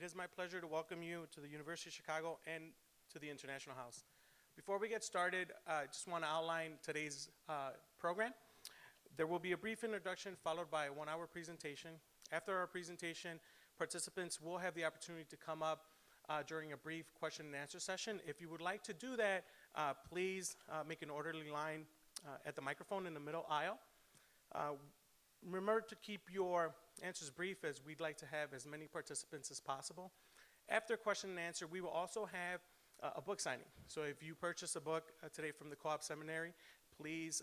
It is my pleasure to welcome you to the University of Chicago and to the International House. Before we get started, I just want to outline today's program. There will be a brief introduction followed by a 1-hour presentation. After our presentation, participants will have the opportunity to come up during a brief question and answer session. If you would like to do that, please make an orderly line at the microphone in the middle aisle. Remember to keep your answers brief, as we'd like to have as many participants as possible. After question and answer, we will also have a book signing. So if you purchase a book today from the Co-op Seminary, please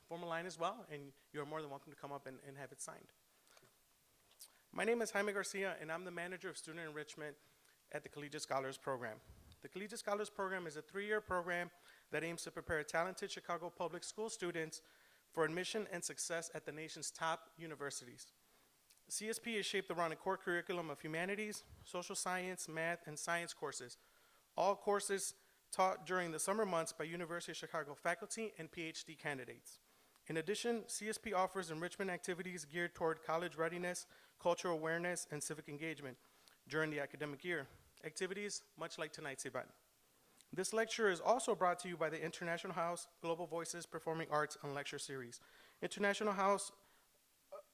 form a line as well, and you're more than welcome to come up and have it signed. My name is Jaime Garcia, and I'm the manager of student enrichment at the Collegiate Scholars Program. The Collegiate Scholars Program is a 3-year program that aims to prepare talented Chicago public school students for admission and success at the nation's top universities. CSP is shaped around a core curriculum of humanities, social science, math, and science courses. All courses taught during the summer months by University of Chicago faculty and PhD candidates. In addition, CSP offers enrichment activities geared toward college readiness, cultural awareness, and civic engagement during the academic year. Activities much like tonight's event. This lecture is also brought to you by the International House Global Voices Performing Arts and Lecture Series. International House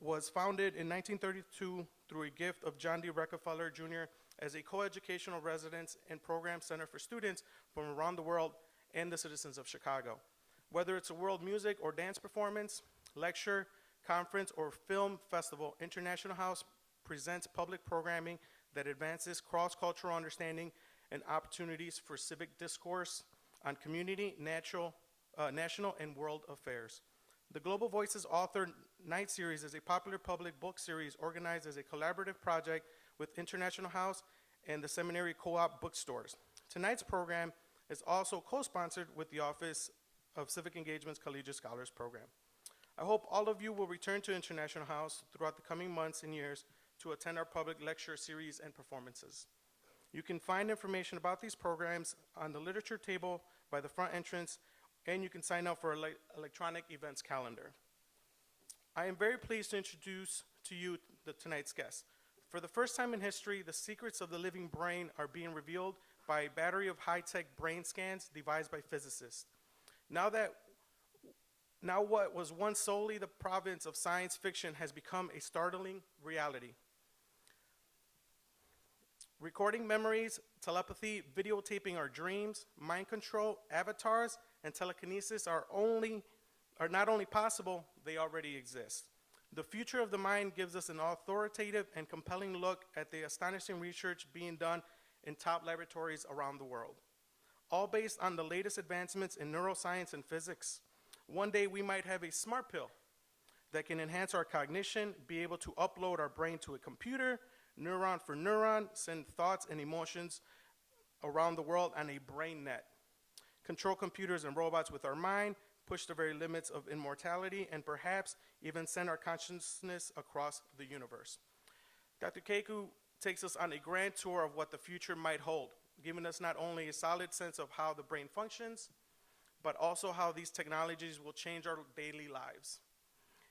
was founded in 1932 through a gift of John D. Rockefeller Jr. as a coeducational residence and program center for students from around the world and the citizens of Chicago. Whether it's a world music or dance performance, lecture, conference, or film festival, International House presents public programming that advances cross-cultural understanding and opportunities for civic discourse on community, national, and world affairs. The Global Voices Author Night Series is a popular public book series organized as a collaborative project with International House and the Seminary Co-op bookstores. Tonight's program is also co-sponsored with the Office of Civic Engagement's Collegiate Scholars Program. I hope all of you will return to International House throughout the coming months and years to attend our public lecture series and performances. You can find information about these programs on the literature table by the front entrance, and you can sign up for an electronic events calendar. I am very pleased to introduce to you tonight's guest. For the first time in history, the secrets of the living brain are being revealed by a battery of high-tech brain scans devised by physicists. Now what was once solely the province of science fiction has become a startling reality. Recording memories, telepathy, videotaping our dreams, mind control, avatars, and telekinesis are not only possible, they already exist. The future of the mind gives us an authoritative and compelling look at the astonishing research being done in top laboratories around the world, all based on the latest advancements in neuroscience and physics. One day we might have a smart pill that can enhance our cognition, be able to upload our brain to a computer, neuron for neuron, send thoughts and emotions around the world on a brain net, control computers and robots with our mind, push the very limits of immortality, and perhaps even send our consciousness across the universe. Dr. Kaku takes us on a grand tour of what the future might hold, giving us not only a solid sense of how the brain functions, but also how these technologies will change our daily lives.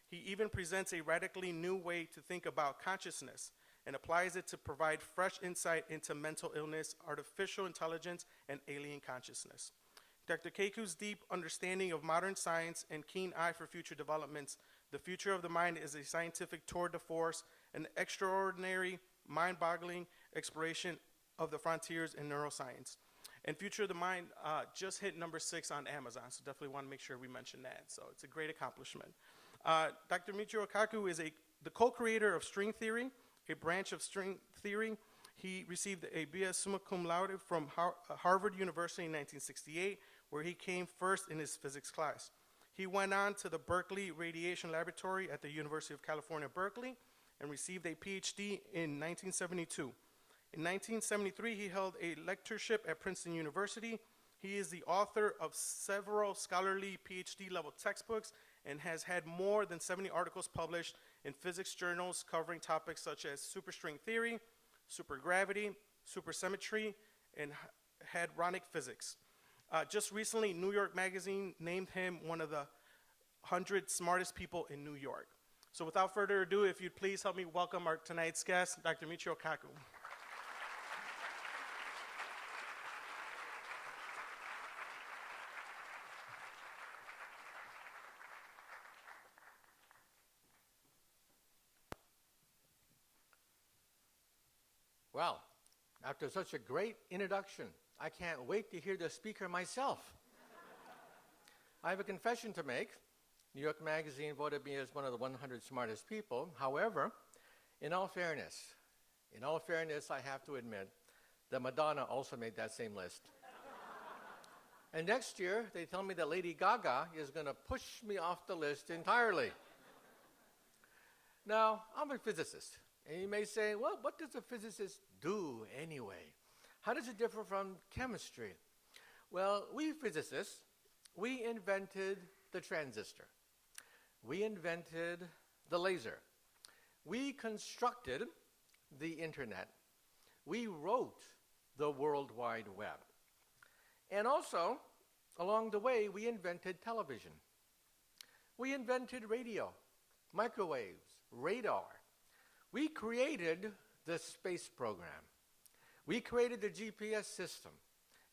He even presents a radically new way to think about consciousness and applies it to provide fresh insight into mental illness, artificial intelligence, and alien consciousness. Dr. Kaku's deep understanding of modern science and keen eye for future developments, the future of the mind is a scientific tour de force, an extraordinary, mind-boggling exploration of the frontiers in neuroscience. And Future of the Mind just hit number 6 on Amazon, so definitely want to make sure we mention that. So it's a great accomplishment. Dr. Michio Kaku is the co-creator of string theory, a branch of string theory. He received a B.S. summa cum laude from Harvard University in 1968, where he came first in his physics class. He went on to the Berkeley Radiation Laboratory at the University of California, Berkeley, and received a PhD in 1972. In 1973, he held a lectureship at Princeton University. He is the author of several scholarly PhD-level textbooks and has had more than 70 articles published in physics journals covering topics such as superstring theory, supergravity, supersymmetry, and hadronic physics. Just recently, New York Magazine named him one of the 100 smartest people in New York. So without further ado, if you'd please help me welcome our tonight's guest, Dr. Michio Kaku. Well, after such a great introduction, I can't wait to hear the speaker myself. I have a confession to make. New York Magazine voted me as one of the 100 smartest people. However, in all fairness, I have to admit that Madonna also made that same list. And next year, they tell me that Lady Gaga is going to push me off the list entirely. Now, I'm a physicist. And you may say, well, what does a physicist do anyway? How does it differ from chemistry? Well, we physicists, we invented the transistor. We invented the laser. We constructed the internet. We wrote the World Wide Web. And also, along the way, we invented television. We invented radio, microwaves, radar. We created the space program. We created the GPS system.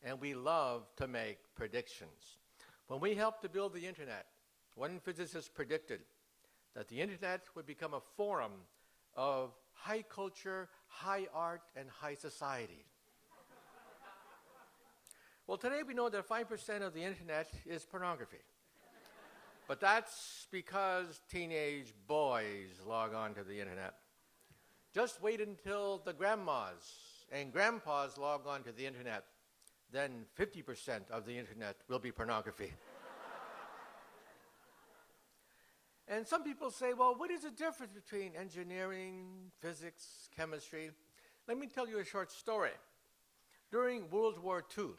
And we love to make predictions. When we helped to build the internet, one physicist predicted that the internet would become a forum of high culture, high art, and high society. Well, today we know that 5% of the internet is pornography. But that's because teenage boys log on to the internet. Just wait until the grandmas and grandpas log on to the internet. Then 50% of the internet will be pornography. And some people say, well, what is the difference between engineering, physics, chemistry? Let me tell you a short story. During World War II,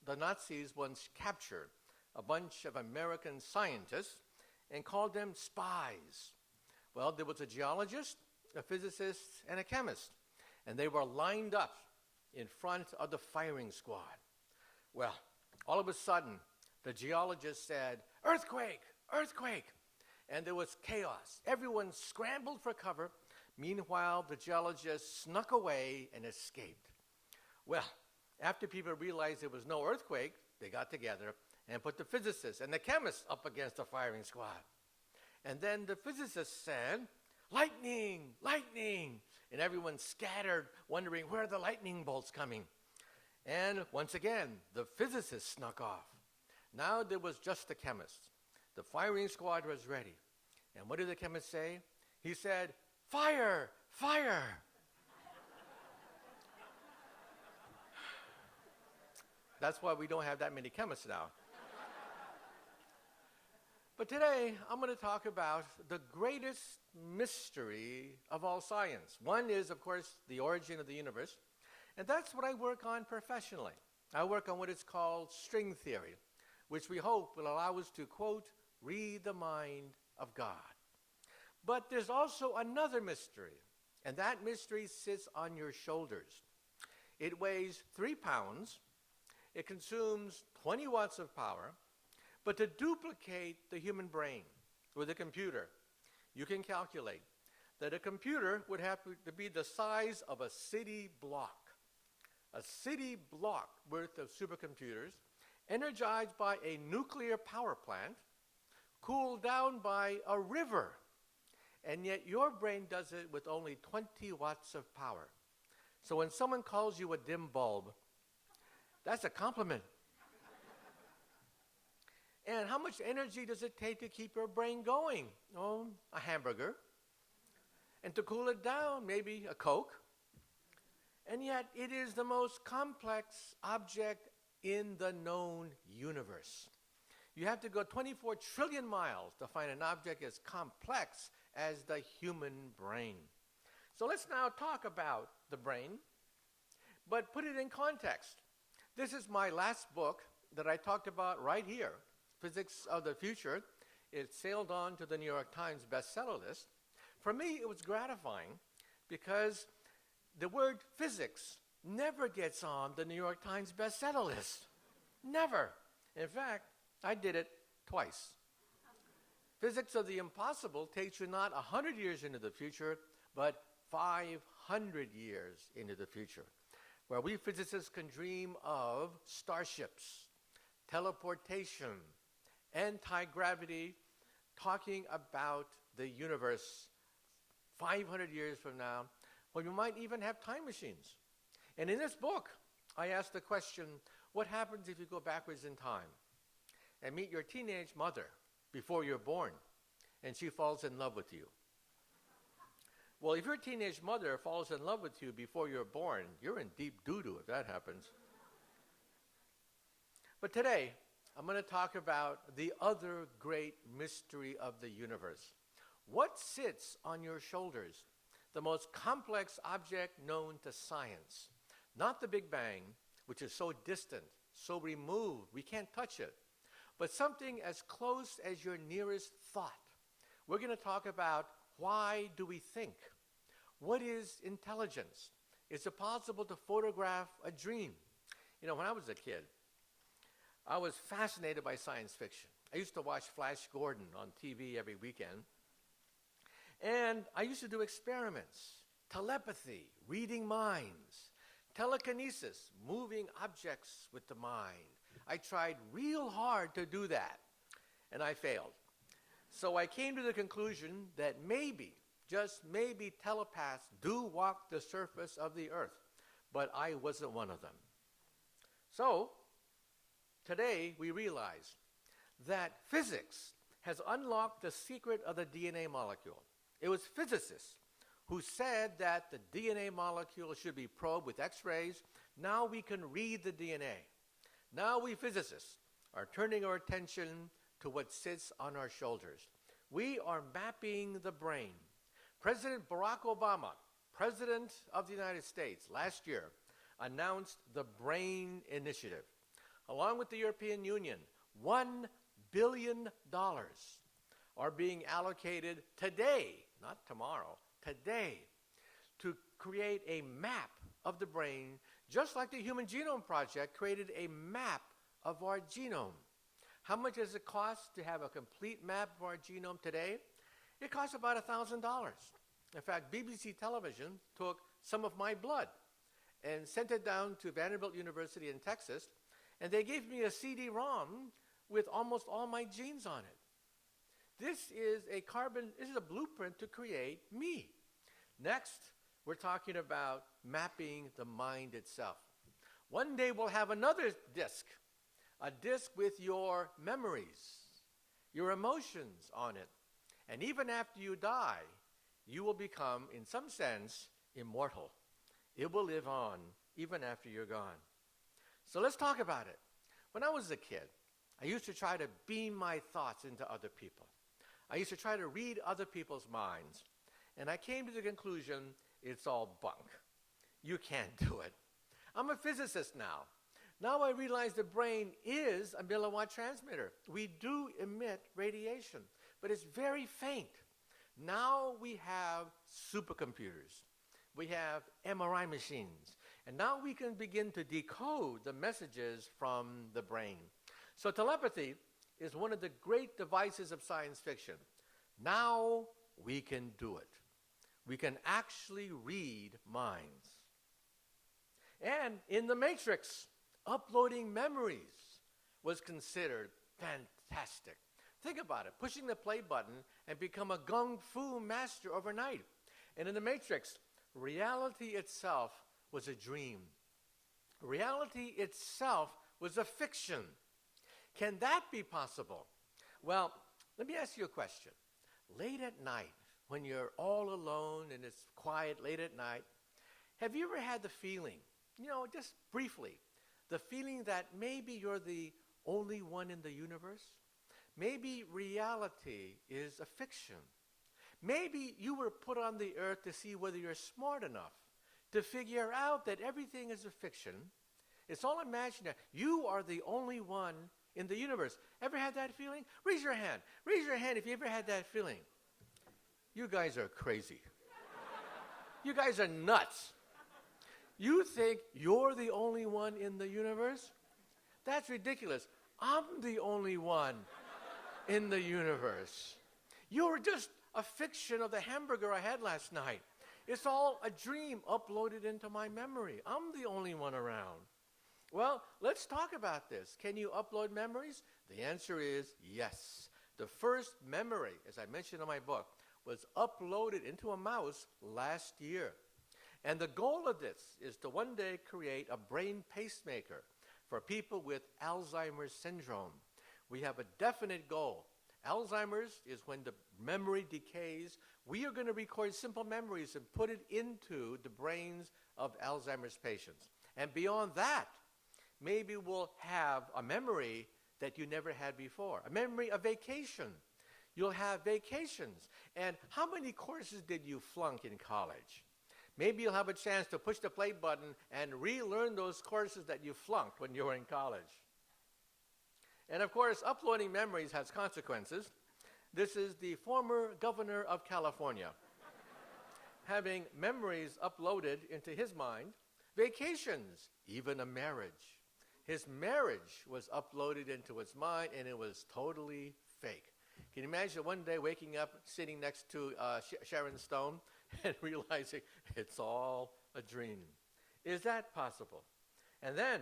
the Nazis once captured a bunch of American scientists and called them spies. Well, there was a geologist, a physicist, and a chemist, and they were lined up in front of the firing squad. Well, all of a sudden, the geologist said, "Earthquake! Earthquake!" And there was chaos. Everyone scrambled for cover. Meanwhile, the geologist snuck away and escaped. Well, after people realized there was no earthquake, they got together and put the physicists and the chemists up against the firing squad. And then the physicist said, "Lightning! Lightning!" And everyone scattered, wondering where are the lightning bolts coming. And once again, the physicist snuck off. Now there was just the chemists. The firing squad was ready. And what did the chemist say? He said, "Fire! Fire!" That's why we don't have that many chemists now. But today, I'm going to talk about the greatest mystery of all science. One is, of course, the origin of the universe. And that's what I work on professionally. I work on what is called string theory, which we hope will allow us to, quote, read the mind of God. But there's also another mystery, and that mystery sits on your shoulders. It weighs 3 pounds. It consumes 20 watts of power. But to duplicate the human brain with a computer, you can calculate that a computer would have to be the size of a city block. A city block worth of supercomputers, energized by a nuclear power plant, cooled down by a river. And yet your brain does it with only 20 watts of power. So when someone calls you a dim bulb, that's a compliment. And how much energy does it take to keep your brain going? Oh, a hamburger. And to cool it down, maybe a Coke. And yet it is the most complex object in the known universe. You have to go 24 trillion miles to find an object as complex as the human brain. So let's now talk about the brain, but put it in context. This is my last book that I talked about right here, Physics of the Future. It sailed on to the New York Times bestseller list. For me, it was gratifying because the word physics never gets on the New York Times bestseller list. Never. In fact, I did it twice. Physics of the impossible takes you not 100 years into the future, but 500 years into the future, where we physicists can dream of starships, teleportation, anti-gravity, talking about the universe 500 years from now, when we might even have time machines. And in this book, I asked the question, what happens if you go backwards in time and meet your teenage mother before you're born and she falls in love with you? Well, if your teenage mother falls in love with you before you're born, you're in deep doo-doo if that happens. But today, I'm going to talk about the other great mystery of the universe. What sits on your shoulders? The most complex object known to science. Not the Big Bang, which is so distant, so removed, we can't touch it, but something as close as your nearest thought. We're going to talk about why do we think? What is intelligence? Is it possible to photograph a dream? You know, when I was a kid, I was fascinated by science fiction. I used to watch Flash Gordon on TV every weekend. And I used to do experiments, telepathy, reading minds, telekinesis, moving objects with the mind. I tried real hard to do that, and I failed. So I came to the conclusion that maybe, just maybe, telepaths do walk the surface of the earth, but I wasn't one of them. So today we realize that physics has unlocked the secret of the DNA molecule. It was physicists who said that the DNA molecule should be probed with X-rays. Now we can read the DNA. Now we physicists are turning our attention to what sits on our shoulders. We are mapping the brain. President Barack Obama, President of the United States, last year announced the Brain Initiative. Along with the European Union, $1 billion are being allocated today, not tomorrow, today, to create a map of the brain, just like the Human Genome Project created a map of our genome. How much does it cost to have a complete map of our genome today? It costs about $1,000. In fact, BBC Television took some of my blood and sent it down to Vanderbilt University in Texas, and they gave me a CD-ROM with almost all my genes on it. This is a blueprint to create me. Next, we're talking about mapping the mind itself. One day we'll have another disc, a disc with your memories, your emotions on it. And even after you die, you will become, in some sense, immortal. It will live on even after you're gone. So let's talk about it. When I was a kid, I used to try to beam my thoughts into other people. I used to try to read other people's minds, and I came to the conclusion it's all bunk. You can't do it. I'm a physicist now. Now I realize the brain is a milliwatt transmitter. We do emit radiation, but it's very faint. Now we have supercomputers. We have MRI machines, and now we can begin to decode the messages from the brain. So telepathy is one of the great devices of science fiction. Now we can do it. We can actually read minds. And in the Matrix, uploading memories was considered fantastic. Think about it, pushing the play button and become a gung fu master overnight. And in the Matrix, reality itself was a dream. Reality itself was a fiction. Can that be possible? Well, let me ask you a question. Late at night, when you're all alone and it's quiet late at night, have you ever had the feeling, just briefly, the feeling that maybe you're the only one in the universe? Maybe reality is a fiction. Maybe you were put on the earth to see whether you're smart enough to figure out that everything is a fiction. It's all imaginary. You are the only one in the universe. Ever had that feeling? Raise your hand. Raise your hand if you ever had that feeling. You guys are crazy. You guys are nuts. You think you're the only one in the universe? That's ridiculous. I'm the only one in the universe. You're just a fiction of the hamburger I had last night. It's all a dream uploaded into my memory. I'm the only one around. Well, let's talk about this. Can you upload memories? The answer is yes. The first memory, as I mentioned in my book, was uploaded into a mouse last year. And the goal of this is to one day create a brain pacemaker for people with Alzheimer's syndrome. We have a definite goal. Alzheimer's is when the memory decays. We are going to record simple memories and put it into the brains of Alzheimer's patients. And beyond that, maybe we'll have a memory that you never had before, a memory of vacation. You'll have vacations. And how many courses did you flunk in college? Maybe you'll have a chance to push the play button and relearn those courses that you flunked when you were in college. And of course, uploading memories has consequences. This is the former governor of California having memories uploaded into his mind, vacations, even a marriage. His marriage was uploaded into his mind, and it was totally fake. Can you imagine one day waking up, sitting next to Sharon Stone, and realizing it's all a dream? Is that possible? And then,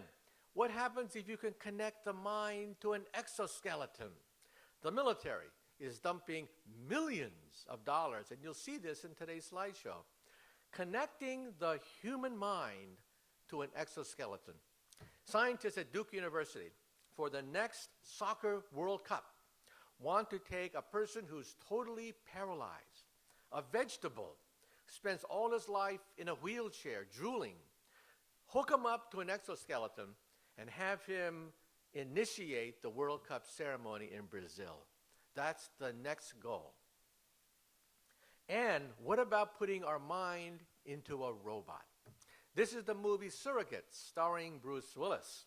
what happens if you can connect the mind to an exoskeleton? The military is dumping millions of dollars, and you'll see this in today's slideshow. Connecting the human mind to an exoskeleton. Scientists at Duke University, for the next soccer World Cup, want to take a person who's totally paralyzed, a vegetable, spends all his life in a wheelchair, drooling, hook him up to an exoskeleton, and have him initiate the World Cup ceremony in Brazil. That's the next goal. And what about putting our mind into a robot? This is the movie Surrogates, starring Bruce Willis.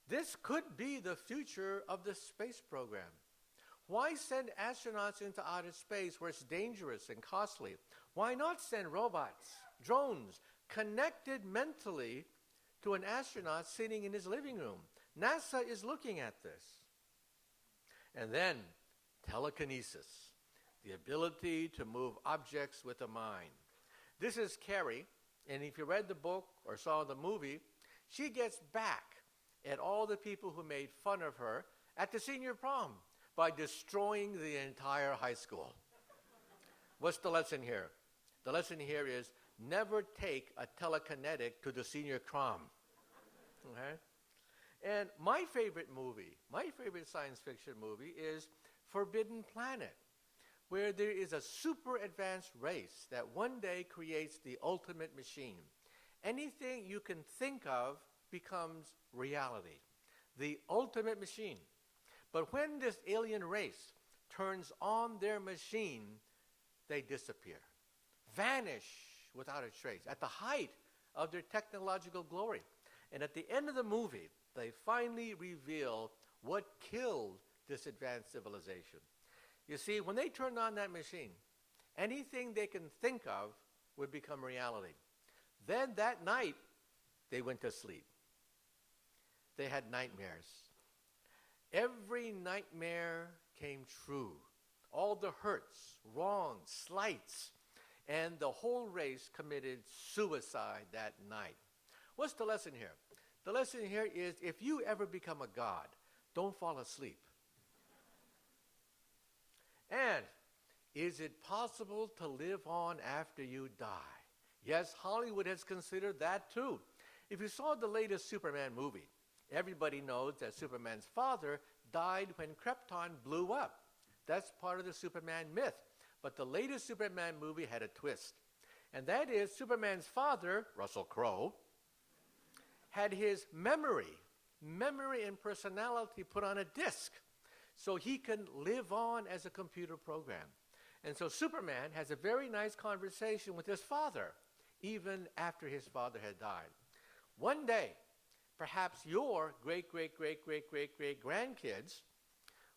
This could be the future of the space program. Why send astronauts into outer space where it's dangerous and costly? Why not send robots, drones, connected mentally to an astronaut sitting in his living room? NASA is looking at this. And then, telekinesis, the ability to move objects with the mind. This is Carrie, and if you read the book or saw the movie, she gets back at all the people who made fun of her at the senior prom by destroying the entire high school. What's the lesson here? The lesson here is never take a telekinetic to the senior prom. Okay? And my favorite movie, my favorite science fiction movie is Forbidden Planet, where there is a super advanced race that one day creates the ultimate machine. Anything you can think of becomes reality. The ultimate machine. But when this alien race turns on their machine, they disappear, vanish without a trace, at the height of their technological glory. And at the end of the movie, they finally reveal what killed this advanced civilization. You see, when they turned on that machine, anything they can think of would become reality. Then that night, they went to sleep. They had nightmares. Every nightmare came true. All the hurts, wrongs, slights, and the whole race committed suicide that night. What's the lesson here? The lesson here is if you ever become a god, don't fall asleep. And is it possible to live on after you die? Yes, Hollywood has considered that too. If you saw the latest Superman movie, everybody knows that Superman's father died when Krypton blew up. That's part of the Superman myth. But the latest Superman movie had a twist. And that is Superman's father, Russell Crowe, had his memory and personality put on a disc so he can live on as a computer program. And so Superman has a very nice conversation with his father, even after his father had died. One day, perhaps your great-great-great-great-great-great-grandkids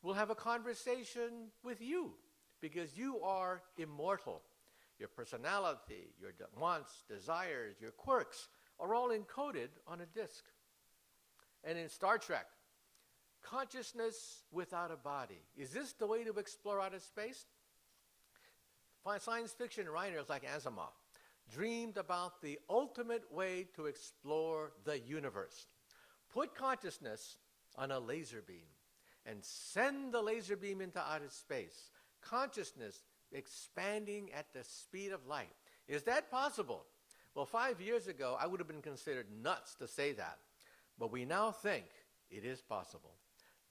will have a conversation with you because you are immortal. Your personality, your wants, desires, your quirks are all encoded on a disk. And in Star Trek, consciousness without a body. Is this the way to explore outer space? Science fiction writers like Asimov dreamed about the ultimate way to explore the universe. Put consciousness on a laser beam and send the laser beam into outer space. Consciousness expanding at the speed of light. Is that possible? Well, 5 years ago, I would have been considered nuts to say that. But we now think it is possible.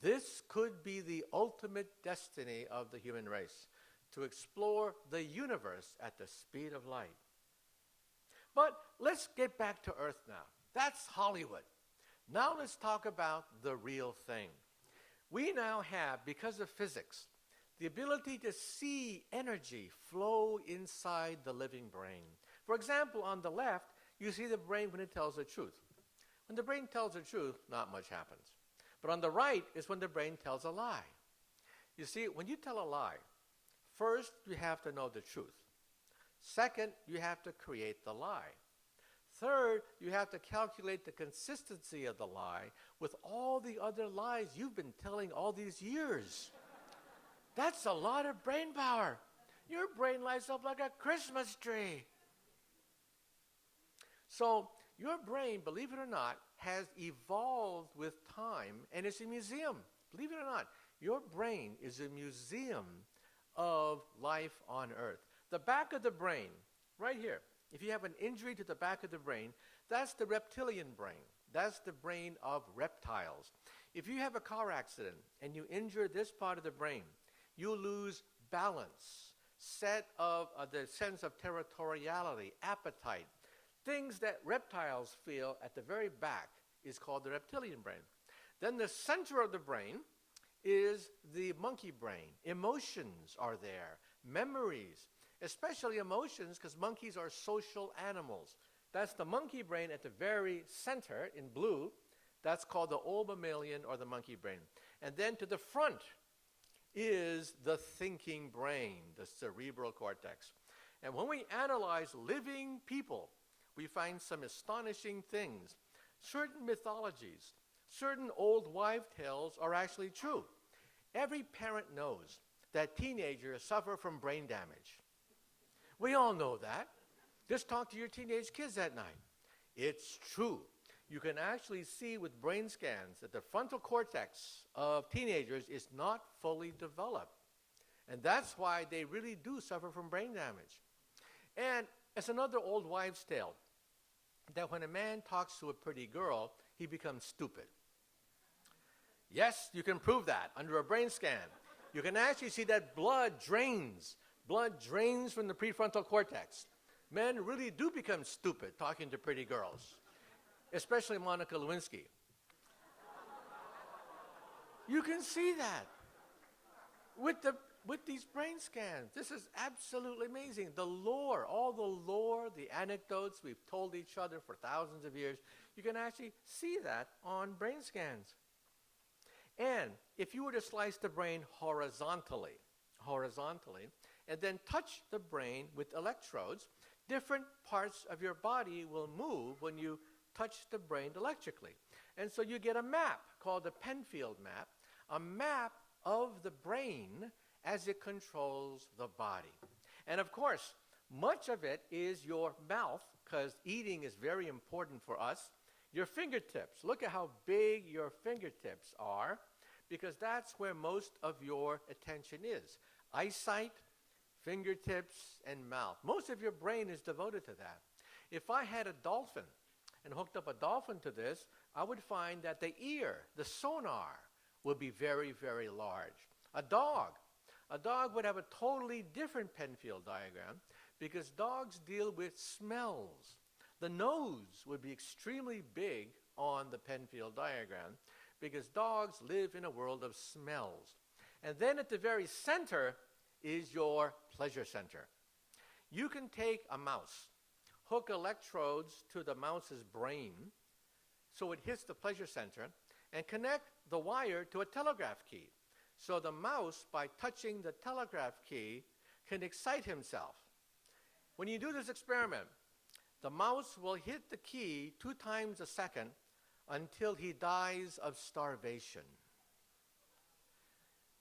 This could be the ultimate destiny of the human race, to explore the universe at the speed of light. But let's get back to Earth now. That's Hollywood. Now let's talk about the real thing. We now have, because of physics, the ability to see energy flow inside the living brain. For example, on the left, you see the brain when it tells the truth. When the brain tells the truth, not much happens. But on the right is when the brain tells a lie. You see, when you tell a lie, first you have to know the truth. Second, you have to create the lie. Third, you have to calculate the consistency of the lie with all the other lies you've been telling all these years. That's a lot of brain power. Your brain lights up like a Christmas tree. So your brain, believe it or not, has evolved with time, and it's a museum. Believe it or not, your brain is a museum of life on Earth. The back of the brain, right here, if you have an injury to the back of the brain, that's the reptilian brain. That's the brain of reptiles. If you have a car accident and you injure this part of the brain, you lose balance, the sense of territoriality, appetite. Things that reptiles feel at the very back is called the reptilian brain. Then the center of the brain is the monkey brain. Emotions are there, memories, especially emotions, because monkeys are social animals. That's the monkey brain at the very center in blue. That's called the old mammalian or the monkey brain. And then to the front is the thinking brain, the cerebral cortex. And when we analyze living people, we find some astonishing things. Certain mythologies, certain old wives' tales are actually true. Every parent knows that teenagers suffer from brain damage. We all know that. Just talk to your teenage kids at night. It's true. You can actually see with brain scans that the frontal cortex of teenagers is not fully developed. And that's why they really do suffer from brain damage. And it's another old wives' tale that when a man talks to a pretty girl, he becomes stupid. Yes, you can prove that under a brain scan. You can actually see that blood drains. Blood drains from the prefrontal cortex. Men really do become stupid talking to pretty girls, especially Monica Lewinsky. You can see that with these brain scans. This is absolutely amazing. The lore, all the lore, the anecdotes we've told each other for thousands of years, you can actually see that on brain scans. And if you were to slice the brain horizontally, and then touch the brain with electrodes, different parts of your body will move when you touch the brain electrically. And so you get a map called the Penfield map, a map of the brain as it controls the body. And of course, much of it is your mouth, because eating is very important for us. Your fingertips, look at how big your fingertips are, because that's where most of your attention is. Eyesight, fingertips, and mouth. Most of your brain is devoted to that. If I had a dolphin and hooked up a dolphin to this, I would find that the ear, the sonar, would be very, very large. A dog would have a totally different Penfield diagram because dogs deal with smells. The nose would be extremely big on the Penfield diagram because dogs live in a world of smells. And then at the very center is your pleasure center. You can take a mouse, hook electrodes to the mouse's brain so it hits the pleasure center, and connect the wire to a telegraph key. So the mouse, by touching the telegraph key, can excite himself. When you do this experiment, the mouse will hit the key 2 times a second until he dies of starvation.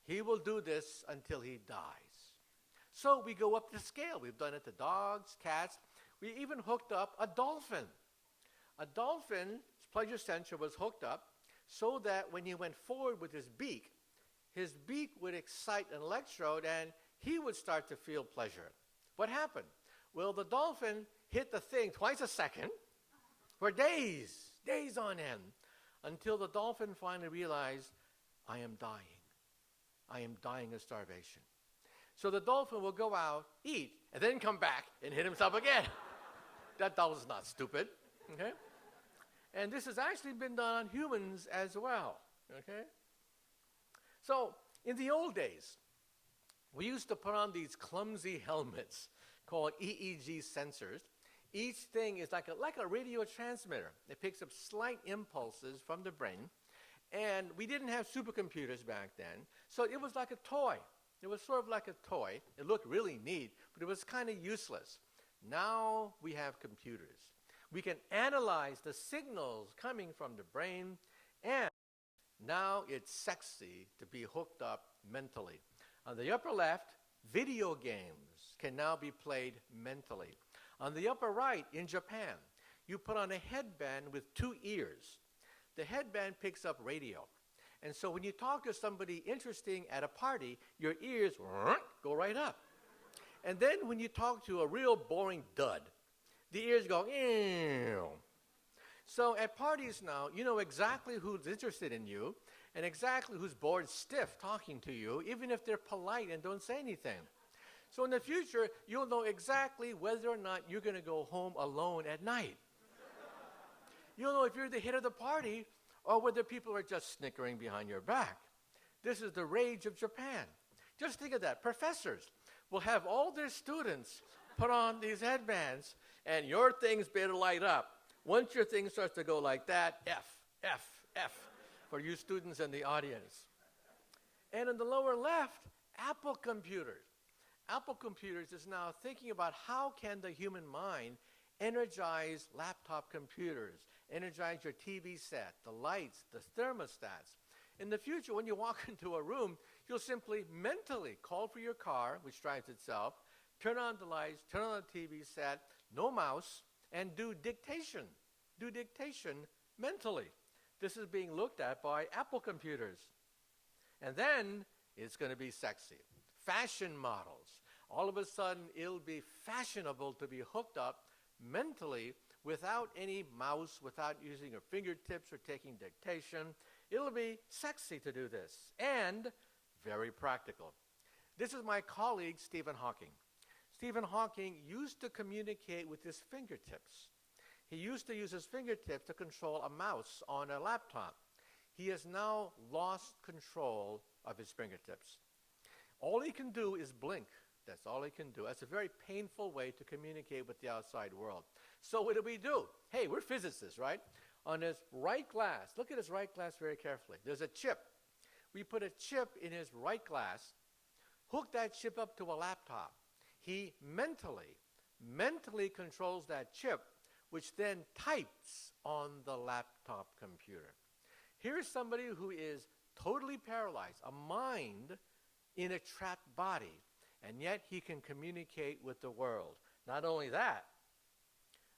He will do this until he dies. So we go up the scale. We've done it to dogs, cats. We even hooked up a dolphin. A dolphin's pleasure center was hooked up so that when he went forward with his beak would excite an electrode and he would start to feel pleasure. What happened? Well, the dolphin hit the thing twice a second for days on end, until the dolphin finally realized, I am dying. I am dying of starvation. So the dolphin will go out, eat, and then come back and hit himself again. That dolphin's not stupid, okay? And this has actually been done on humans as well, okay? So in the old days, we used to put on these clumsy helmets called EEG sensors. Each thing is like a radio transmitter. It picks up slight impulses from the brain. And we didn't have supercomputers back then, so it was like a toy. It was sort of like a toy. It looked really neat, but it was kind of useless. Now we have computers. We can analyze the signals coming from the brain, and now it's sexy to be hooked up mentally. On the upper left, video games can now be played mentally. On the upper right, in Japan, you put on a headband with 2 ears. The headband picks up radio. And so when you talk to somebody interesting at a party, your ears go right up. And then when you talk to a real boring dud, the ears go, ew. So at parties now, you know exactly who's interested in you and exactly who's bored stiff talking to you, even if they're polite and don't say anything. So in the future, you'll know exactly whether or not you're going to go home alone at night. You'll know if you're the hit of the party or whether people are just snickering behind your back. This is the rage of Japan. Just think of that. Professors will have all their students put on these headbands, and your things better light up. Once your thing starts to go like that, F, F, F, for you students in the audience. And in the lower left, Apple computers. Apple computers is now thinking about how can the human mind energize laptop computers, energize your TV set, the lights, the thermostats. In the future, when you walk into a room, you'll simply mentally call for your car, which drives itself, turn on the lights, turn on the TV set, no mouse, and do dictation. Do dictation mentally. This is being looked at by Apple computers. And then it's going to be sexy. Fashion models. All of a sudden, it'll be fashionable to be hooked up mentally without any mouse, without using your fingertips or taking dictation. It'll be sexy to do this, and very practical. This is my colleague, Stephen Hawking. Stephen Hawking used to communicate with his fingertips. He used to use his fingertips to control a mouse on a laptop. He has now lost control of his fingertips. All he can do is blink. That's all he can do. That's a very painful way to communicate with the outside world. So what do? Hey, we're physicists, right? On his right glass, look at his right glass very carefully. There's a chip. We put a chip in his right glass, hook that chip up to a laptop. He mentally controls that chip, which then types on the laptop computer. Here's somebody who is totally paralyzed, a mind in a trapped body, and yet he can communicate with the world. Not only that,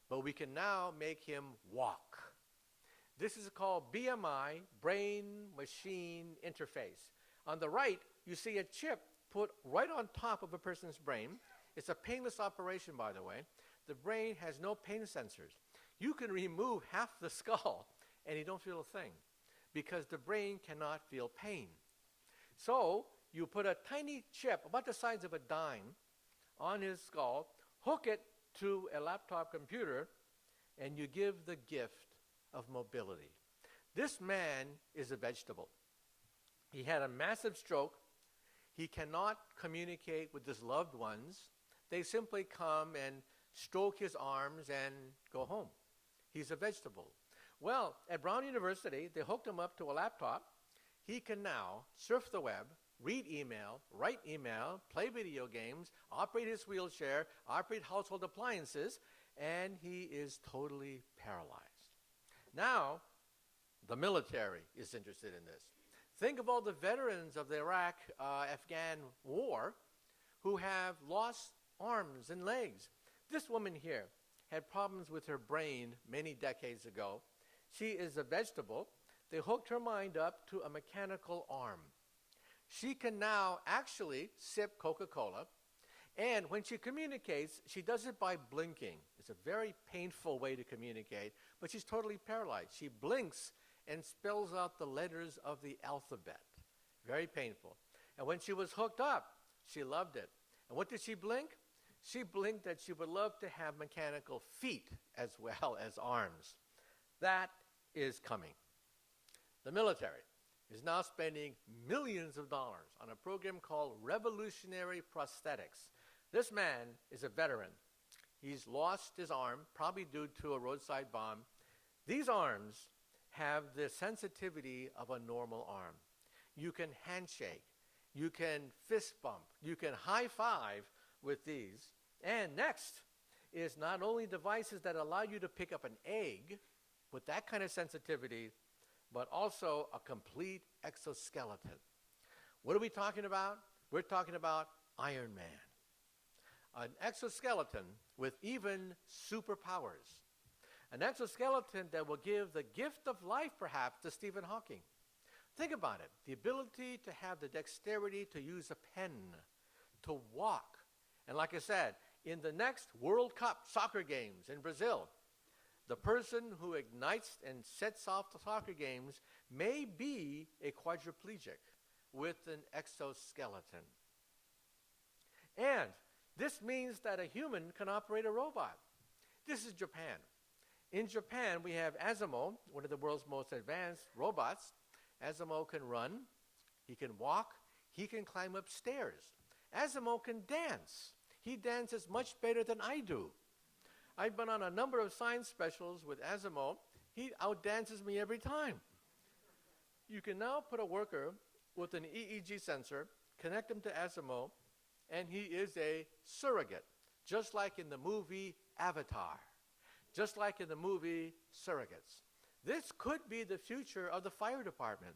but we can now make him walk. This is called BMI, brain-machine interface. On the right, you see a chip put right on top of a person's brain. It's a painless operation, by the way. The brain has no pain sensors. You can remove half the skull, and you don't feel a thing, because the brain cannot feel pain. So you put a tiny chip, about the size of a dime, on his skull, hook it to a laptop computer, and you give the gift of mobility. This man is a vegetable. He had a massive stroke. He cannot communicate with his loved ones. They simply come and stroke his arms and go home. He's a vegetable. Well, at Brown University, they hooked him up to a laptop. He can now surf the web, read email, write email, play video games, operate his wheelchair, operate household appliances, and he is totally paralyzed. Now, the military is interested in this. Think of all the veterans of the Iraq-Afghan war who have lost arms and legs. This woman here had problems with her brain many decades ago. She is a vegetable. They hooked her mind up to a mechanical arm. She can now actually sip Coca-Cola, And when she communicates, she does it by blinking. It's a very painful way to communicate, but she's totally paralyzed. She blinks and spells out the letters of the alphabet. Very painful. And when she was hooked up, she loved it. And what did she blink? She blinked that she would love to have mechanical feet as well as arms. That is coming. The military is now spending millions of dollars on a program called Revolutionary Prosthetics. This man is a veteran. He's lost his arm, probably due to a roadside bomb. These arms have the sensitivity of a normal arm. You can handshake, you can fist bump, you can high five with these. And next is not only devices that allow you to pick up an egg with that kind of sensitivity, but also a complete exoskeleton. What are we talking about? We're talking about Iron Man. An exoskeleton with even superpowers. An exoskeleton that will give the gift of life, perhaps, to Stephen Hawking. Think about it. The ability to have the dexterity to use a pen, to walk. And like I said, in the next World Cup soccer games in Brazil, the person who ignites and sets off the soccer games may be a quadriplegic with an exoskeleton. And this means that a human can operate a robot. This is Japan. In Japan, we have Asimo, one of the world's most advanced robots. Asimo can run, he can walk, he can climb up stairs. Asimo can dance. He dances much better than I do. I've been on a number of science specials with Asimo. He outdances me every time. You can now put a worker with an EEG sensor, connect him to Asimo, and he is a surrogate, just like in the movie Avatar, just like in the movie Surrogates. This could be the future of the fire department.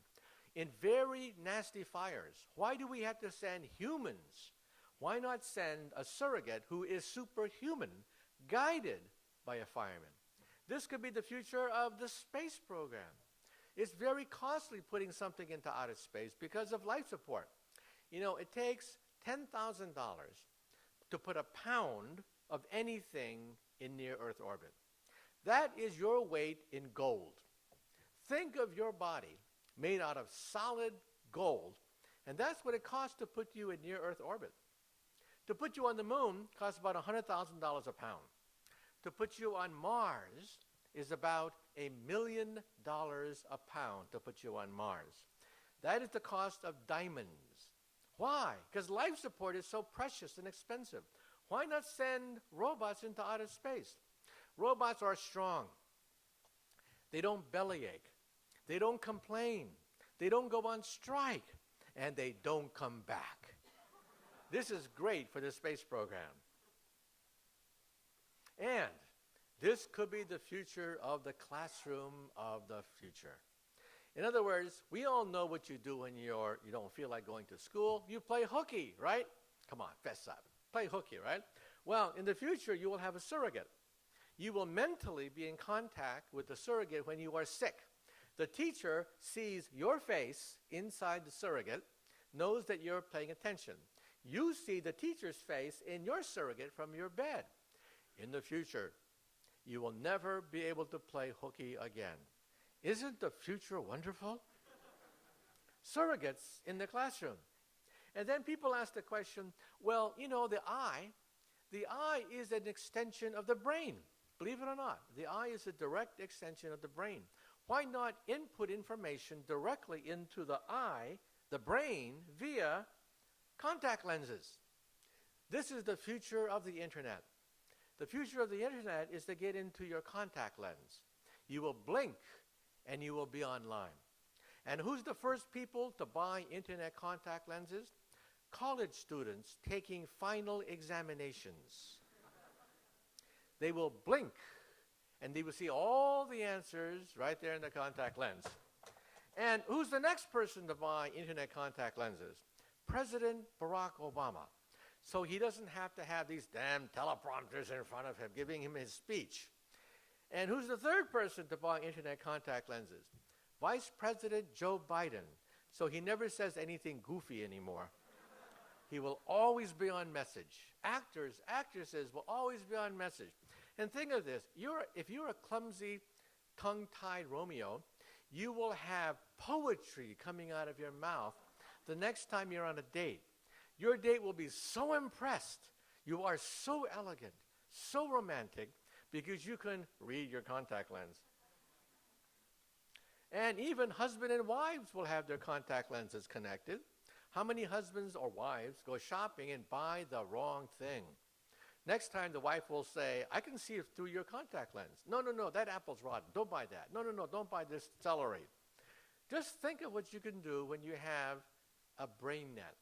In very nasty fires, why do we have to send humans? Why not send a surrogate who is superhuman, guided by a fireman? This could be the future of the space program. It's very costly putting something into outer space because of life support. You know, it takes $10,000 to put a pound of anything in near Earth orbit. That is your weight in gold. Think of your body made out of solid gold, and that's what it costs to put you in near Earth orbit. To put you on the moon costs about $100,000 a pound. To put you on Mars is about $1 million a pound to put you on Mars. That is the cost of diamonds. Why? Because life support is so precious and expensive. Why not send robots into outer space? Robots are strong. They don't bellyache. They don't complain. They don't go on strike. And they don't come back. This is great for the space program. And this could be the future of the classroom of the future. In other words, we all know what you do when you don't feel like going to school. You play hooky, right? Come on, fess up. Play hooky, right? Well, in the future, you will have a surrogate. You will mentally be in contact with the surrogate when you are sick. The teacher sees your face inside the surrogate, knows that you're paying attention. You see the teacher's face in your surrogate from your bed. In the future, you will never be able to play hooky again. Isn't the future wonderful? Surrogates in the classroom. And then people ask the question, well, you know, the eye is an extension of the brain. Believe it or not, the eye is a direct extension of the brain. Why not input information directly into the eye, the brain, via contact lenses? This is the future of the internet. The future of the internet is to get into your contact lens. You will blink and you will be online. And who's the first people to buy internet contact lenses? College students taking final examinations. They will blink and they will see all the answers right there in the contact lens. And who's the next person to buy internet contact lenses? President Barack Obama. So he doesn't have to have these damn teleprompters in front of him giving him his speech. And who's the third person to buy internet contact lenses? Vice President Joe Biden. So he never says anything goofy anymore. He will always be on message. Actors, actresses will always be on message. And think of this, if you're a clumsy, tongue-tied Romeo, you will have poetry coming out of your mouth the next time you're on a date. Your date will be so impressed. You are so elegant, so romantic, because you can read your contact lens. And even husband and wives will have their contact lenses connected. How many husbands or wives go shopping and buy the wrong thing? Next time the wife will say, I can see it through your contact lens. No, that apple's rotten. Don't buy that. No, don't buy this celery. Just think of what you can do when you have a brain net.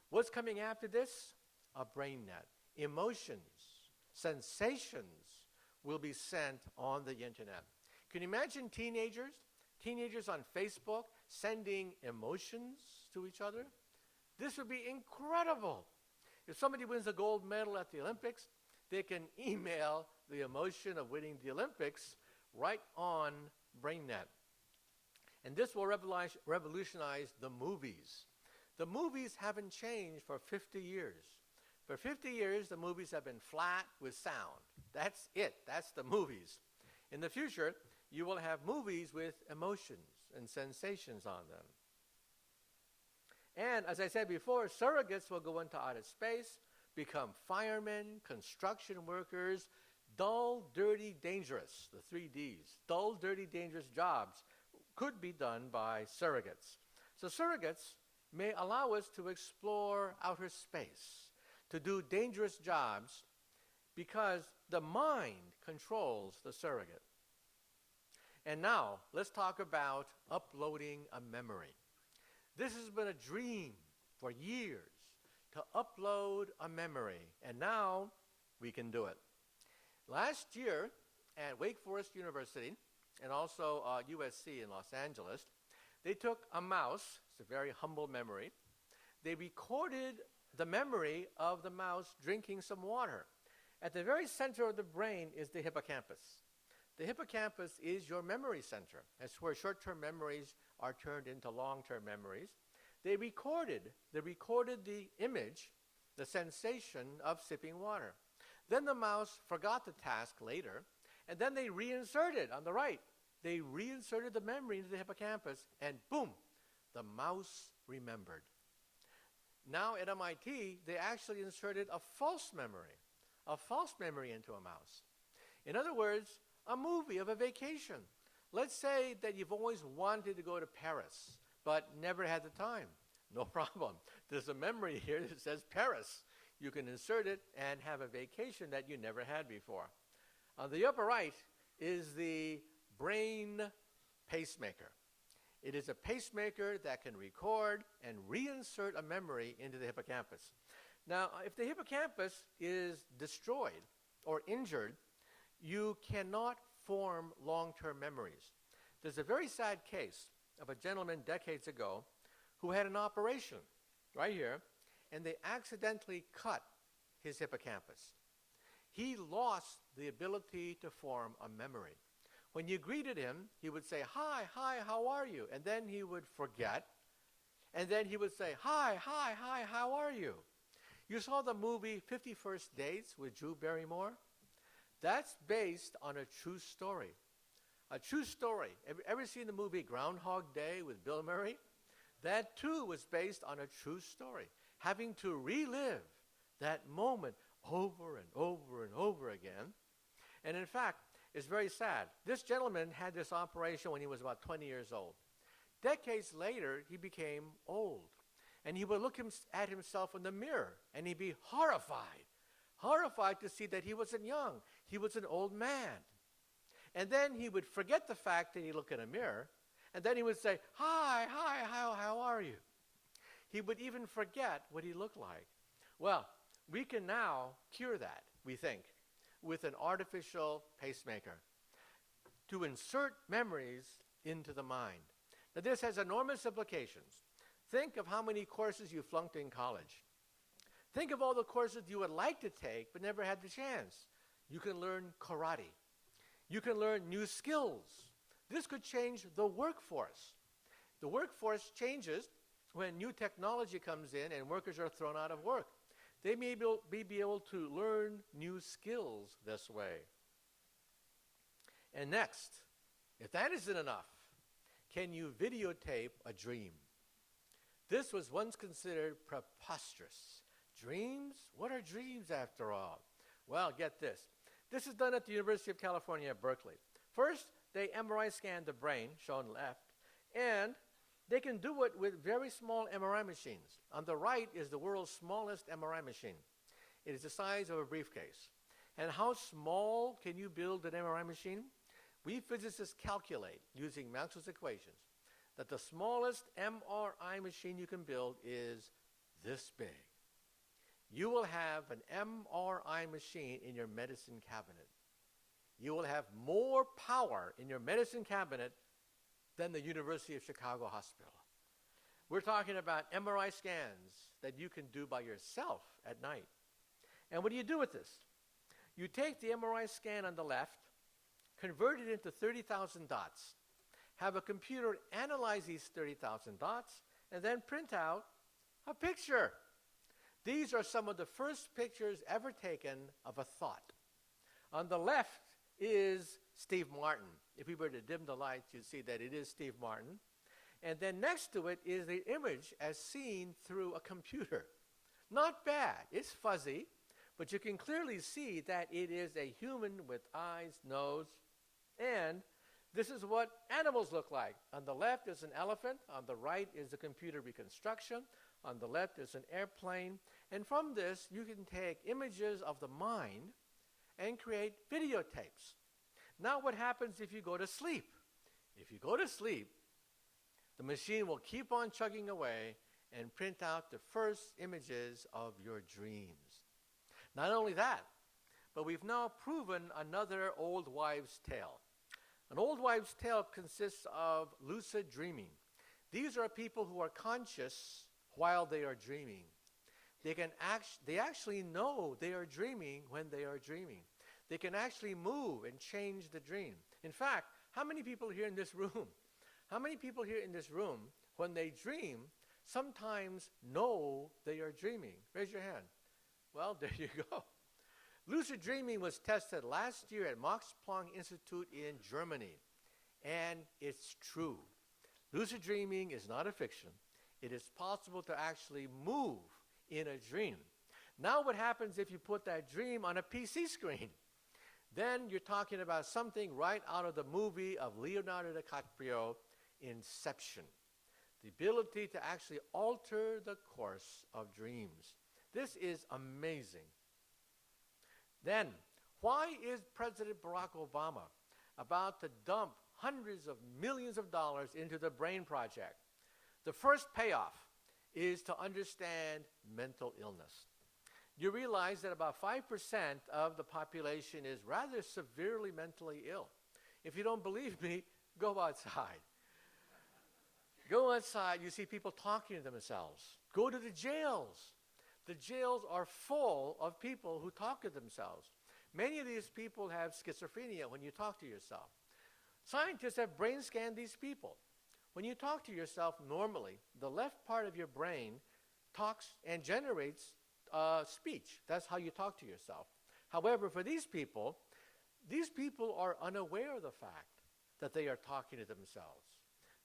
What's coming after this? A brain net. Emotions, sensations will be sent on the internet. Can you imagine teenagers on Facebook sending emotions to each other? This would be incredible. If somebody wins a gold medal at the Olympics, they can email the emotion of winning the Olympics right on BrainNet. And this will revolutionize the movies. The movies haven't changed for 50 years. For 50 years, the movies have been flat with sound. That's it. That's the movies. In the future, you will have movies with emotions and sensations on them. And as I said before, surrogates will go into outer space, become firemen, construction workers, dull, dirty, dangerous, the 3 Ds. Dull, dirty, dangerous jobs could be done by surrogates. So surrogates may allow us to explore outer space, to do dangerous jobs, because the mind controls the surrogate. And now, let's talk about uploading a memory. This has been a dream for years, to upload a memory, and now we can do it. Last year at Wake Forest University, and also USC in Los Angeles, they took a mouse, it's a very humble memory, they recorded the memory of the mouse drinking some water. At the very center of the brain is the hippocampus. The hippocampus is your memory center. That's where short-term memories are turned into long-term memories. They recorded the image, the sensation of sipping water. Then the mouse forgot the task later, and then they reinserted on the right. They reinserted the memory into the hippocampus, and boom, the mouse remembered. Now at MIT, they actually inserted a false memory into a mouse. In other words, a movie of a vacation. Let's say that you've always wanted to go to Paris, but never had the time. No problem. There's a memory here that says Paris. You can insert it and have a vacation that you never had before. On the upper right is the brain pacemaker. It is a pacemaker that can record and reinsert a memory into the hippocampus. Now, if the hippocampus is destroyed or injured, you cannot form long-term memories. There's a very sad case of a gentleman decades ago who had an operation right here, and they accidentally cut his hippocampus. He lost the ability to form a memory. When you greeted him, he would say, hi, how are you? And then he would forget, and then he would say, hi, how are you? You saw the movie 50 First Dates with Drew Barrymore? That's based on a true story. A true story. Ever seen the movie Groundhog Day with Bill Murray? That too was based on a true story. Having to relive that moment over and over and over again. And in fact, it's very sad. This gentleman had this operation when he was about 20 years old. Decades later, he became old. And he would look at himself in the mirror, and he'd be horrified to see that he wasn't young. He was an old man. And then he would forget the fact that he looked in a mirror, and then he would say, hi, how are you? He would even forget what he looked like. Well, we can now cure that, we think, with an artificial pacemaker to insert memories into the mind. Now, this has enormous implications. Think of how many courses you flunked in college. Think of all the courses you would like to take but never had the chance. You can learn karate. You can learn new skills. This could change the workforce. The workforce changes when new technology comes in and workers are thrown out of work. They may be able to learn new skills this way. And next, if that isn't enough, can you videotape a dream? This was once considered preposterous. Dreams? What are dreams after all? Well, get this. This is done at the University of California at Berkeley. First, they MRI scan the brain, shown left, and they can do it with very small MRI machines. On the right is the world's smallest MRI machine. It is the size of a briefcase. And how small can you build an MRI machine? We physicists calculate, using Maxwell's equations, that the smallest MRI machine you can build is this big. You will have an MRI machine in your medicine cabinet. You will have more power in your medicine cabinet than the University of Chicago Hospital. We're talking about MRI scans that you can do by yourself at night. And what do you do with this? You take the MRI scan on the left, convert it into 30,000 dots, have a computer analyze these 30,000 dots, and then print out a picture. These are some of the first pictures ever taken of a thought. On the left is Steve Martin. If we were to dim the lights, you'd see that it is Steve Martin. And then next to it is the image as seen through a computer. Not bad. It's fuzzy, but you can clearly see that it is a human with eyes, nose, and this is what animals look like. On the left is an elephant. On the right is the computer reconstruction. On the left is an airplane. And from this, you can take images of the mind and create videotapes. Now what happens if you go to sleep? If you go to sleep, the machine will keep on chugging away and print out the first images of your dreams. Not only that, but we've now proven another old wives' tale. An old wives' tale consists of lucid dreaming. These are people who are conscious while they are dreaming. They actually know they are dreaming when they are dreaming. They can actually move and change the dream. In fact, how many people here in this room, when they dream, sometimes know they are dreaming? Raise your hand. Well, there you go. Lucid dreaming was tested last year at Max Planck Institute in Germany, and it's true. Lucid dreaming is not a fiction. It is possible to actually move in a dream. Now what happens if you put that dream on a PC screen? Then you're talking about something right out of the movie of Leonardo DiCaprio, Inception. The ability to actually alter the course of dreams. This is amazing. Then, why is President Barack Obama about to dump hundreds of millions of dollars into the Brain Project? The first payoff is to understand mental illness. You realize that about 5% of the population is rather severely mentally ill. If you don't believe me, go outside. Go outside, you see people talking to themselves. Go to the jails. The jails are full of people who talk to themselves. Many of these people have schizophrenia when you talk to yourself. Scientists have brain scanned these people. When you talk to yourself normally, the left part of your brain talks and generates speech. That's how you talk to yourself. However, for these people are unaware of the fact that they are talking to themselves.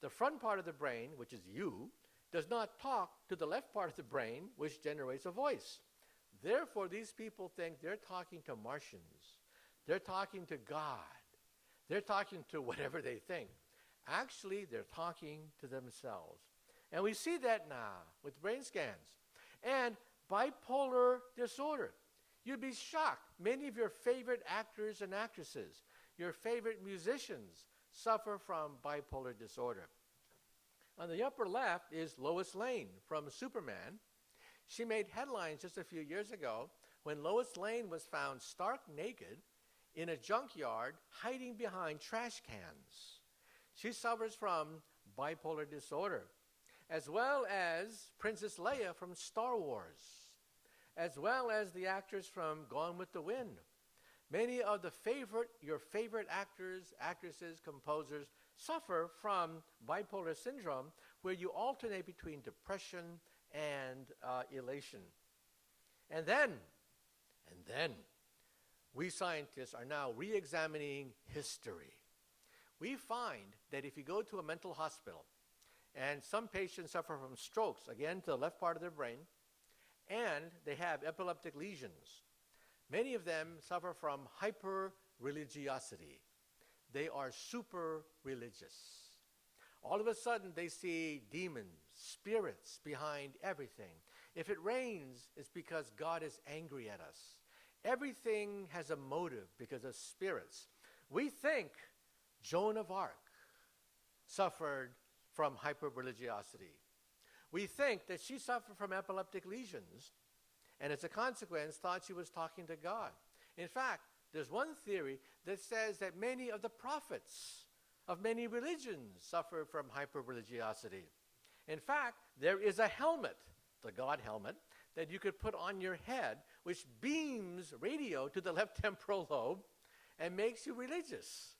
The front part of the brain, which is you, does not talk to the left part of the brain, which generates a voice. Therefore, these people think they're talking to Martians. They're talking to God. They're talking to whatever they think. Actually, they're talking to themselves. And we see that now with brain scans. And bipolar disorder. You'd be shocked. Many of your favorite actors and actresses, your favorite musicians, suffer from bipolar disorder. On the upper left is Lois Lane from Superman. She made headlines just a few years ago when Lois Lane was found stark naked in a junkyard hiding behind trash cans. She suffers from bipolar disorder, as well as Princess Leia from Star Wars, as well as the actors from Gone with the Wind. Many of your favorite actors, actresses, composers suffer from bipolar syndrome, where you alternate between depression and elation. And then, we scientists are now re-examining history. We find that if you go to a mental hospital, and some patients suffer from strokes, again to the left part of their brain, and they have epileptic lesions, many of them suffer from hyper-religiosity. They are super religious. All of a sudden, they see demons, spirits behind everything. If it rains, it's because God is angry at us. Everything has a motive because of spirits. We think Joan of Arc suffered from hyper-religiosity. We think that she suffered from epileptic lesions, and as a consequence, thought she was talking to God. In fact, there's one theory that says that many of the prophets of many religions suffer from hyper-religiosity. In fact, there is a helmet, the God helmet, that you could put on your head, which beams radio to the left temporal lobe and makes you religious.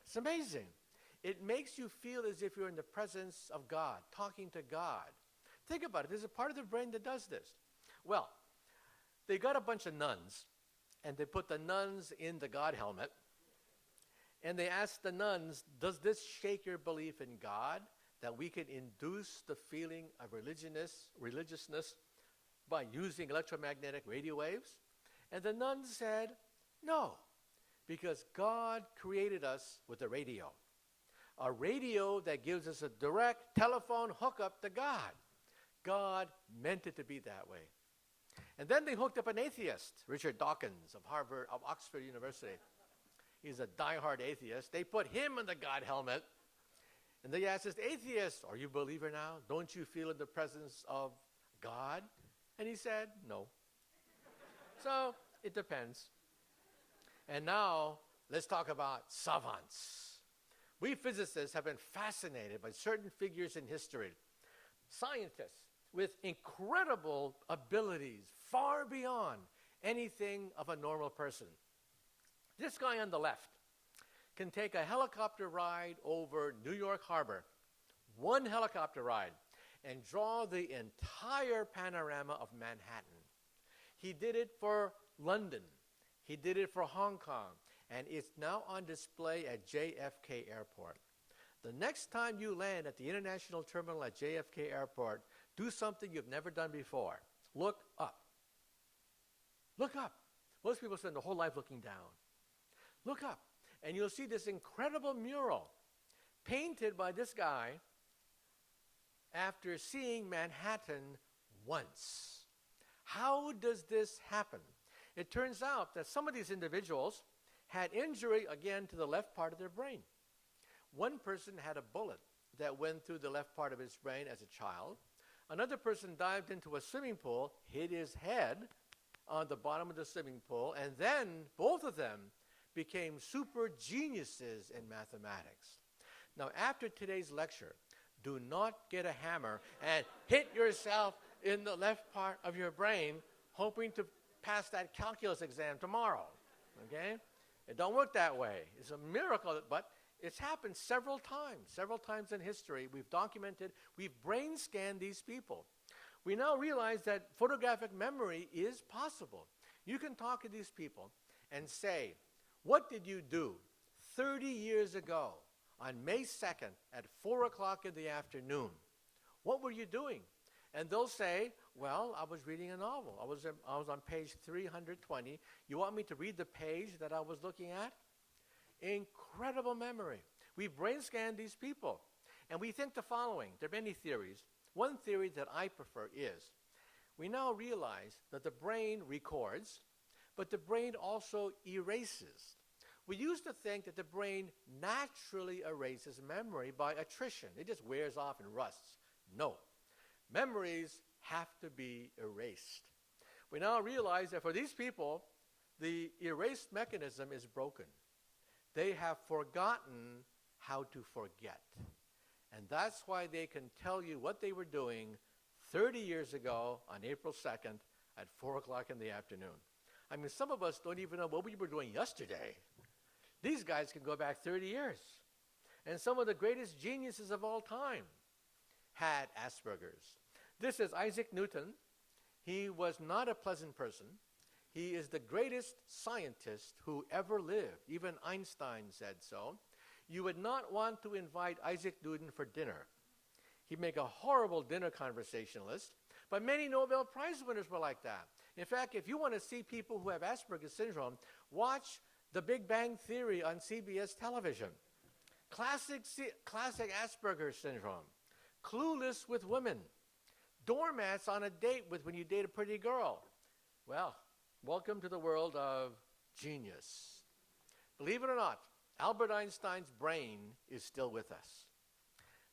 It's amazing. It makes you feel as if you're in the presence of God, talking to God. Think about it. There's a part of the brain that does this. Well, they got a bunch of nuns, and they put the nuns in the God helmet, and they asked the nuns, does this shake your belief in God, that we can induce the feeling of religiousness by using electromagnetic radio waves? And the nuns said, no, because God created us with a radio that gives us a direct telephone hookup to God. God meant it to be that way. And then they hooked up an atheist, Richard Dawkins of Oxford University. He's a diehard atheist. They put him in the God helmet, and they asked this atheist, are you a believer now? Don't you feel in the presence of God? And he said, no. So it depends. And now let's talk about savants. We physicists have been fascinated by certain figures in history. Scientists with incredible abilities far beyond anything of a normal person. This guy on the left can take a helicopter ride over New York Harbor, one helicopter ride, and draw the entire panorama of Manhattan. He did it for London. He did it for Hong Kong. And it's now on display at JFK Airport. The next time you land at the International Terminal at JFK Airport, do something you've never done before. Look up. Look up. Most people spend their whole life looking down. Look up, and you'll see this incredible mural painted by this guy after seeing Manhattan once. How does this happen? It turns out that some of these individuals had injury, again, to the left part of their brain. One person had a bullet that went through the left part of his brain as a child. Another person dived into a swimming pool, hit his head on the bottom of the swimming pool, and then both of them became super geniuses in mathematics. Now, after today's lecture, do not get a hammer and hit yourself in the left part of your brain hoping to pass that calculus exam tomorrow, okay? It don't work that way. It's a miracle, but it's happened several times in history. We've documented, we've brain scanned these people. We now realize that photographic memory is possible. You can talk to these people and say, what did you do 30 years ago on May 2nd at 4 o'clock in the afternoon? What were you doing? And they'll say, well, I was reading a novel. I was on page 320. You want me to read the page that I was looking at? Incredible memory. We brain scanned these people, and we think the following. There are many theories. One theory that I prefer is, we now realize that the brain records, but the brain also erases. We used to think that the brain naturally erases memory by attrition. It just wears off and rusts. No. Memories have to be erased. We now realize that for these people, the erase mechanism is broken. They have forgotten how to forget. And that's why they can tell you what they were doing 30 years ago on April 2nd at 4 o'clock in the afternoon. I mean, some of us don't even know what we were doing yesterday. These guys can go back 30 years. And some of the greatest geniuses of all time had Asperger's. This is Isaac Newton. He was not a pleasant person. He is the greatest scientist who ever lived. Even Einstein said so. You would not want to invite Isaac Newton for dinner. He'd make a horrible dinner conversationalist. But many Nobel Prize winners were like that. In fact, if you want to see people who have Asperger's syndrome, watch The Big Bang Theory on CBS television. Classic Asperger's syndrome. Clueless with women. Doormats on a date with when you date a pretty girl. Well, welcome to the world of genius. Believe it or not, Albert Einstein's brain is still with us.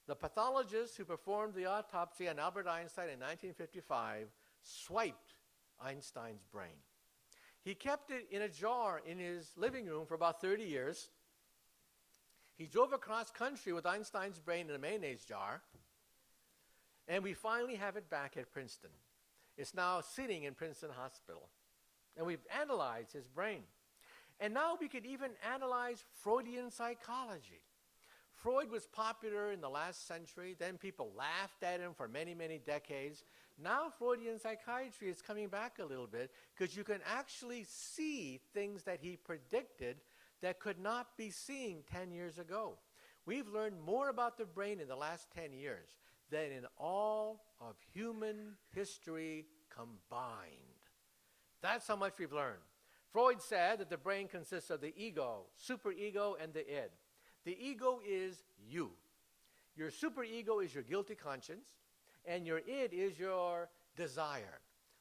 The pathologist who performed the autopsy on Albert Einstein in 1955 swiped Einstein's brain. He kept it in a jar in his living room for about 30 years. He drove across country with Einstein's brain in a mayonnaise jar, and we finally have it back at Princeton. It's now sitting in Princeton Hospital, and we've analyzed his brain. And now we could even analyze Freudian psychology. Freud was popular in the last century. Then people laughed at him for many, many decades. Now Freudian psychiatry is coming back a little bit because you can actually see things that he predicted that could not be seen 10 years ago. We've learned more about the brain in the last 10 years than in all of human history combined. That's how much we've learned. Freud said that the brain consists of the ego, superego, and the id. The ego is you. Your superego is your guilty conscience, and your id is your desire.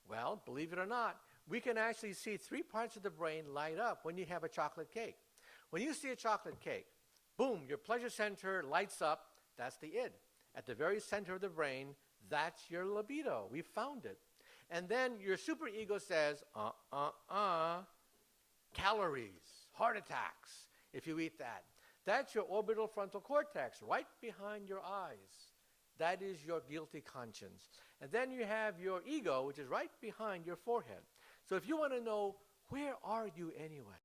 Well, believe it or not, we can actually see 3 parts of the brain light up when you have a chocolate cake. When you see a chocolate cake, boom, your pleasure center lights up. That's the id. At the very center of the brain, that's your libido. We found it. And then your superego says, calories, heart attacks, if you eat that. That's your orbital frontal cortex, right behind your eyes. That is your guilty conscience. And then you have your ego, which is right behind your forehead. So if you want to know, where are you anyway?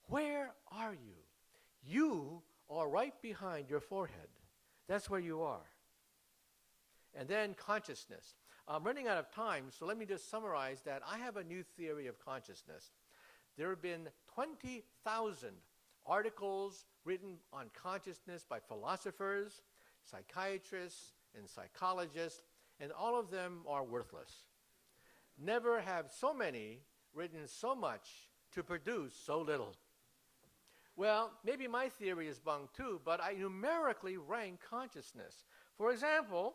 Where are you? You are right behind your forehead. That's where you are. And then consciousness. I'm running out of time, so let me just summarize that. I have a new theory of consciousness. There have been 20,000 articles written on consciousness by philosophers, psychiatrists, and psychologists, and all of them are worthless. Never have so many written so much to produce so little. Well, maybe my theory is bunk too, but I numerically rank consciousness. For example,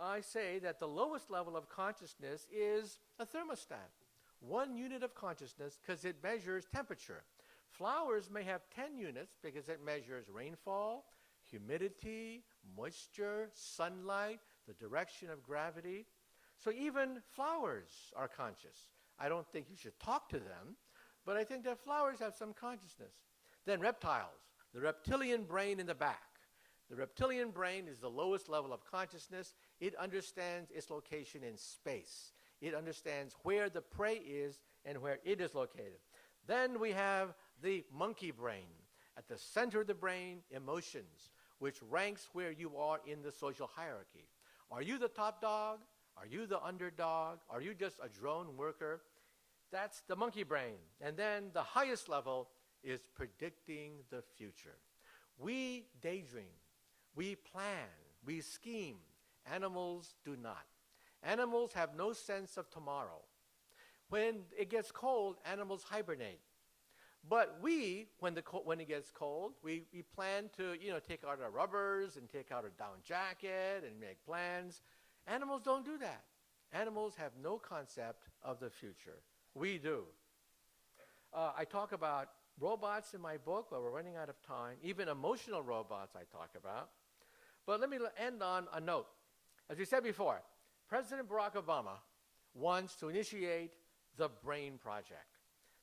I say that the lowest level of consciousness is a thermostat. 1 unit of consciousness because it measures temperature. Flowers may have 10 units because it measures rainfall, humidity, moisture, sunlight, the direction of gravity. So even flowers are conscious. I don't think you should talk to them, but I think that flowers have some consciousness. Then reptiles, the reptilian brain in the back. The reptilian brain is the lowest level of consciousness. It understands its location in space. It understands where the prey is and where it is located. Then we have the monkey brain. At the center of the brain, emotions, which ranks where you are in the social hierarchy. Are you the top dog? Are you the underdog? Are you just a drone worker? That's the monkey brain. And then the highest level is predicting the future. We daydream. We plan. We scheme. Animals do not. Animals have no sense of tomorrow. When it gets cold, animals hibernate. But we, when it gets cold, we plan to, take out our rubbers and take out our down jacket and make plans. Animals don't do that. Animals have no concept of the future. We do. I talk about robots in my book, but we're running out of time. Even emotional robots I talk about. But let me end on a note. As we said before, President Barack Obama wants to initiate the BRAIN project.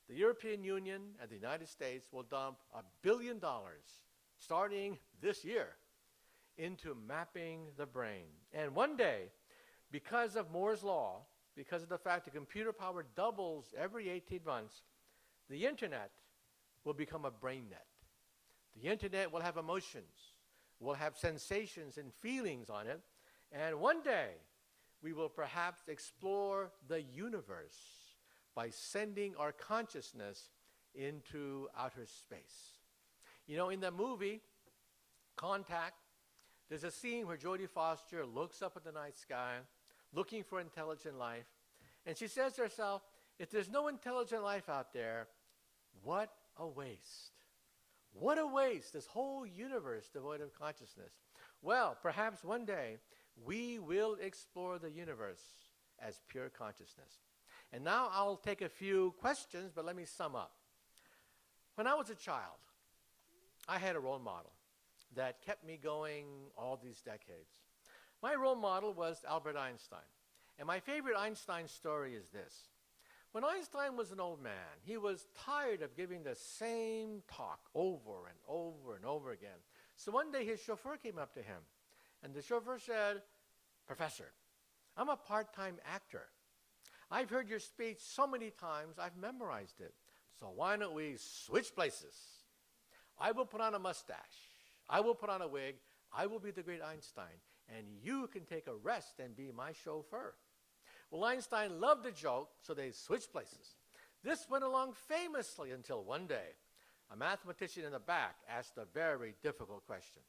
The European Union and the United States will dump $1 billion starting this year into mapping the brain. And one day, because of Moore's law, because of the fact that computer power doubles every 18 months, the internet will become a brain net. The internet will have emotions, will have sensations and feelings on it, And one day, we will perhaps explore the universe by sending our consciousness into outer space. You know, in the movie Contact, there's a scene where Jodie Foster looks up at the night sky, looking for intelligent life, and she says to herself, if there's no intelligent life out there, what a waste. What a waste, this whole universe devoid of consciousness. Well, perhaps one day we will explore the universe as pure consciousness. And now I'll take a few questions, but let me sum up. When I was a child, I had a role model that kept me going all these decades. My role model was Albert Einstein. And my favorite Einstein story is this. When Einstein was an old man, he was tired of giving the same talk over and over and over again. So one day his chauffeur came up to him, and the chauffeur said, Professor, I'm a part-time actor. I've heard your speech so many times, I've memorized it. So why don't we switch places? I will put on a mustache. I will put on a wig. I will be the great Einstein, and you can take a rest and be my chauffeur. Well, Einstein loved the joke, so they switched places. This went along famously until one day, a mathematician in the back asked a very difficult question.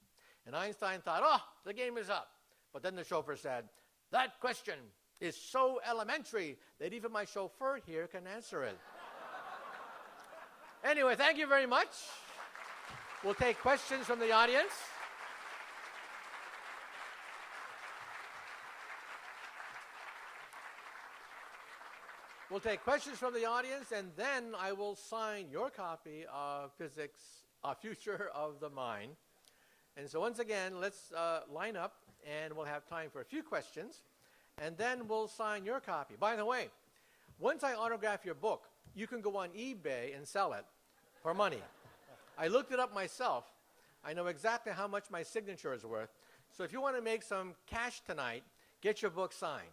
And Einstein thought, oh, the game is up. But then the chauffeur said, that question is so elementary that even my chauffeur here can answer it. Anyway, thank you very much. We'll take questions from the audience. We'll take questions from the audience, and then I will sign your copy of Physics, A Future of the Mind. And so once again, let's line up, and we'll have time for a few questions, and then we'll sign your copy. By the way, once I autograph your book, you can go on eBay and sell it for money. I looked it up myself. I know exactly how much my signature is worth. So if you want to make some cash tonight, get your book signed.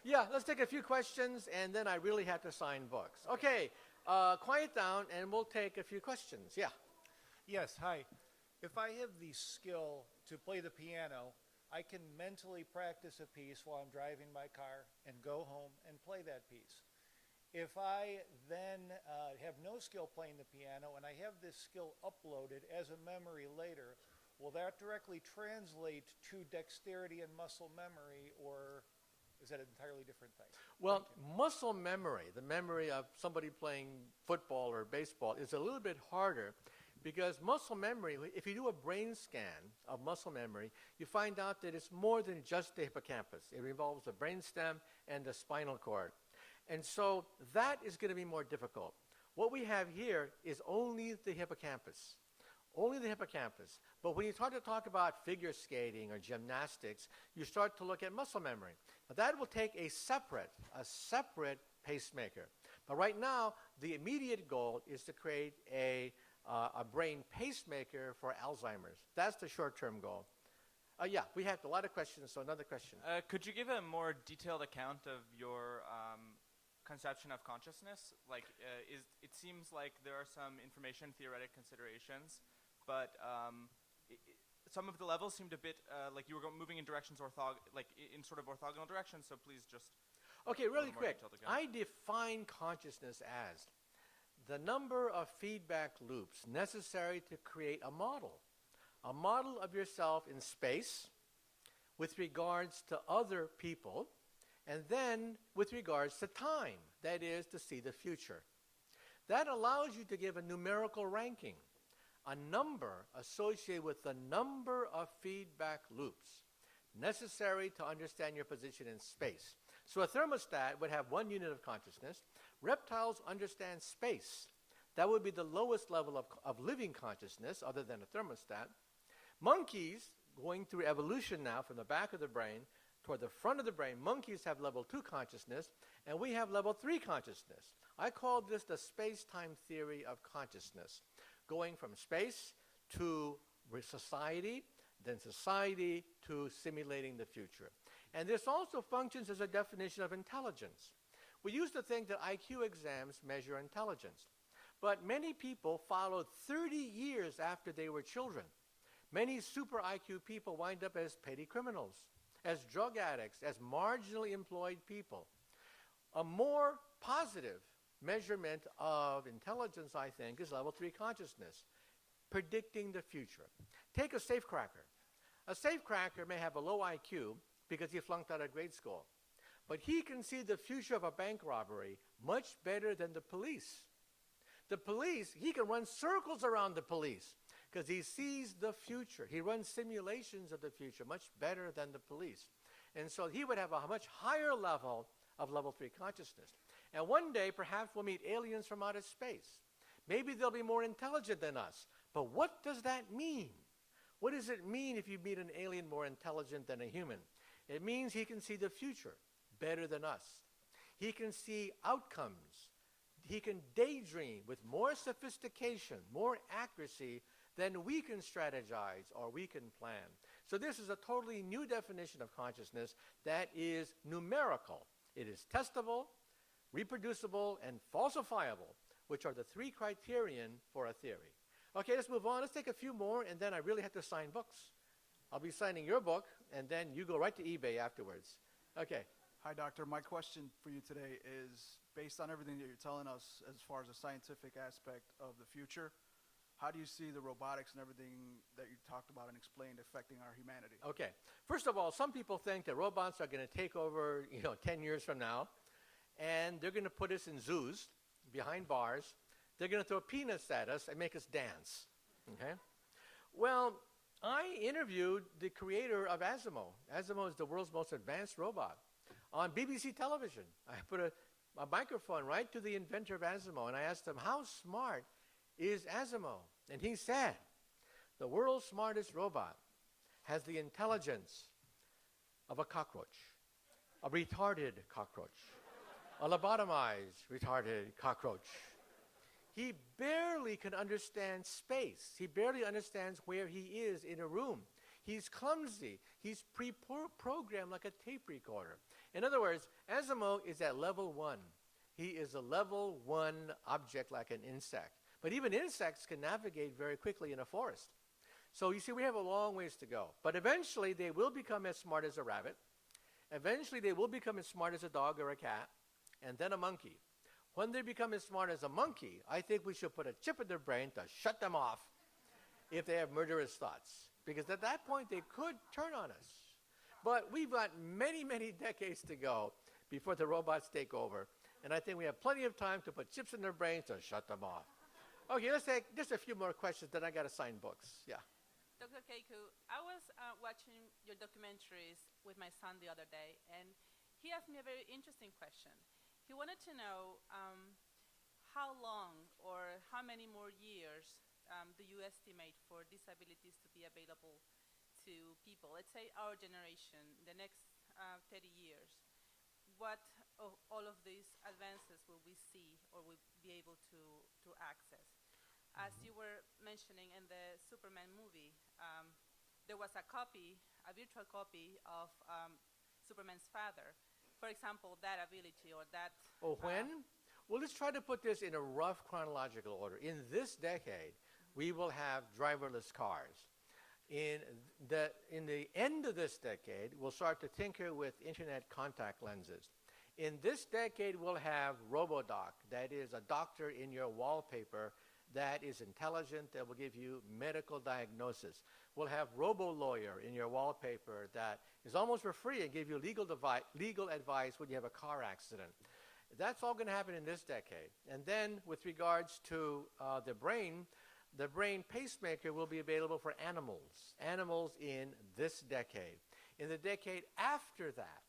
Yeah, let's take a few questions, and then I really have to sign books. Okay, quiet down, and we'll take a few questions. Yeah. Yes, hi. If I have the skill to play the piano, I can mentally practice a piece while I'm driving my car and go home and play that piece. If I then have no skill playing the piano and I have this skill uploaded as a memory later, will that directly translate to dexterity and muscle memory, or is that an entirely different thing? Well, muscle memory, the memory of somebody playing football or baseball, is a little bit harder because muscle memory, if you do a brain scan of muscle memory, you find out that it's more than just the hippocampus. It involves the brainstem and the spinal cord. And so that is going to be more difficult. What we have here is only the hippocampus. Only the hippocampus. But when you start to talk about figure skating or gymnastics, you start to look at muscle memory. But that will take a separate pacemaker. But right now, the immediate goal is to create a brain pacemaker for Alzheimer's. That's the short-term goal. Yeah, we have a lot of questions, so another question. Could you give a more detailed account of your conception of consciousness? Like, it seems like there are some information theoretic considerations, but some of the levels seemed a bit like you were moving in directions in sort of orthogonal directions. So please just. Okay, really quick. I define consciousness as the number of feedback loops necessary to create a model of yourself in space with regards to other people, and then with regards to time, that is, to see the future. That allows you to give a numerical ranking, a number associated with the number of feedback loops necessary to understand your position in space. So a thermostat would have one unit of consciousness. Reptiles understand space. That would be the lowest level of living consciousness other than a thermostat. Monkeys, going through evolution now from the back of the brain toward the front of the brain, monkeys have level 2 consciousness, and we have level 3 consciousness. I call this the space-time theory of consciousness, going from space to society, then society to simulating the future. And this also functions as a definition of intelligence. We used to think that IQ exams measure intelligence, but many people followed 30 years after they were children. Many super IQ people wind up as petty criminals, as drug addicts, as marginally employed people. A more positive measurement of intelligence, I think, is level 3 consciousness, predicting the future. Take a safecracker. A safecracker may have a low IQ because he flunked out of grade school, but he can see the future of a bank robbery much better than the police. The police, he can run circles around the police because he sees the future. He runs simulations of the future much better than the police. And so he would have a much higher level of level 3 consciousness. And one day, perhaps we'll meet aliens from outer space. Maybe they'll be more intelligent than us. But what does that mean? What does it mean if you meet an alien more intelligent than a human? It means he can see the future better than us. He can see outcomes. He can daydream with more sophistication, more accuracy than we can strategize or we can plan. So this is a totally new definition of consciousness that is numerical. It is testable, reproducible, and falsifiable, which are the 3 criterion for a theory. Okay, let's move on. Let's take a few more, and then I really have to sign books. I'll be signing your book, and then you go right to eBay afterwards. Okay. Hi, Doctor. My question for you today is, based on everything that you're telling us as far as the scientific aspect of the future, how do you see the robotics and everything that you talked about and explained affecting our humanity? Okay. First of all, some people think that robots are going to take over, 10 years from now, and they're going to put us in zoos behind bars. They're going to throw peanuts at us and make us dance. Okay? Well, I interviewed the creator of Asimo. Asimo is the world's most advanced robot. On BBC television, I put a microphone right to the inventor of Asimo, and I asked him, how smart is Asimo? And he said, the world's smartest robot has the intelligence of a cockroach, a retarded cockroach, a lobotomized retarded cockroach. He barely can understand space. He barely understands where he is in a room. He's clumsy. He's pre-programmed like a tape recorder. In other words, Asimo is at level 1. He is a level 1 object like an insect. But even insects can navigate very quickly in a forest. So you see, we have a long ways to go. But eventually, they will become as smart as a rabbit. Eventually, they will become as smart as a dog or a cat, and then a monkey. When they become as smart as a monkey, I think we should put a chip in their brain to shut them off if they have murderous thoughts. Because at that point, they could turn on us. But we've got many, many decades to go before the robots take over. And I think we have plenty of time to put chips in their brains to shut them off. Okay, let's take just a few more questions, then I got to sign books. Yeah. Dr. Kaku, I was watching your documentaries with my son the other day, and he asked me a very interesting question. He wanted to know how long or how many more years do you estimate for these abilities to be available to people? Let's say our generation, the next 30 years. What of all of these advances will we see or will be able to access? As you were mentioning in the Superman movie, there was a virtual copy of Superman's father. For example, that ability or that... Oh, when? Well, let's try to put this in a rough chronological order. In this decade, we will have driverless cars. In the end of this decade, we'll start to tinker with internet contact lenses. In this decade, we'll have RoboDoc, that is a doctor in your wallpaper that is intelligent, that will give you medical diagnosis. We'll have RoboLawyer in your wallpaper that is almost for free and give you legal advice when you have a car accident. That's all going to happen in this decade. And then with regards to the brain pacemaker will be available for animals in this decade. In the decade after that,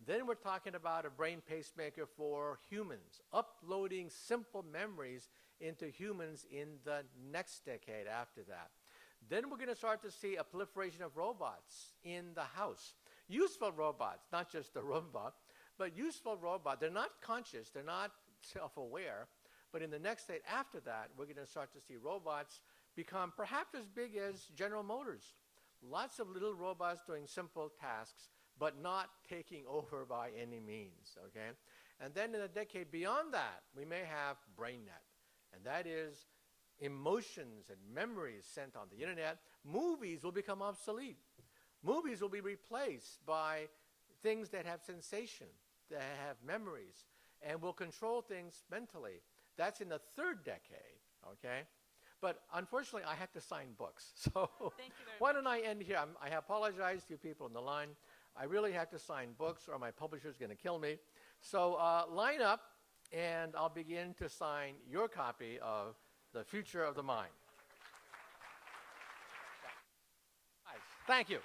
then we're talking about a brain pacemaker for humans, uploading simple memories into humans in the next decade after that. Then we're going to start to see a proliferation of robots in the house. Useful robots, not just a robot, but useful robots. They're not conscious, they're not self-aware, but in the next state after that, we're going to start to see robots become perhaps as big as General Motors. Lots of little robots doing simple tasks, but not taking over by any means, okay? And then in the decade beyond that, we may have BrainNet. And that is emotions and memories sent on the internet, movies will become obsolete. Movies will be replaced by things that have sensation, that have memories, and will control things mentally. That's in the third decade, okay? But unfortunately, I had to sign books. So Thank you very why much. don't I end here? I apologize to you people on the line. I really had to sign books or my publisher's going to kill me. So line up, and I'll begin to sign your copy of The Future of the Mind. Guys, thank you.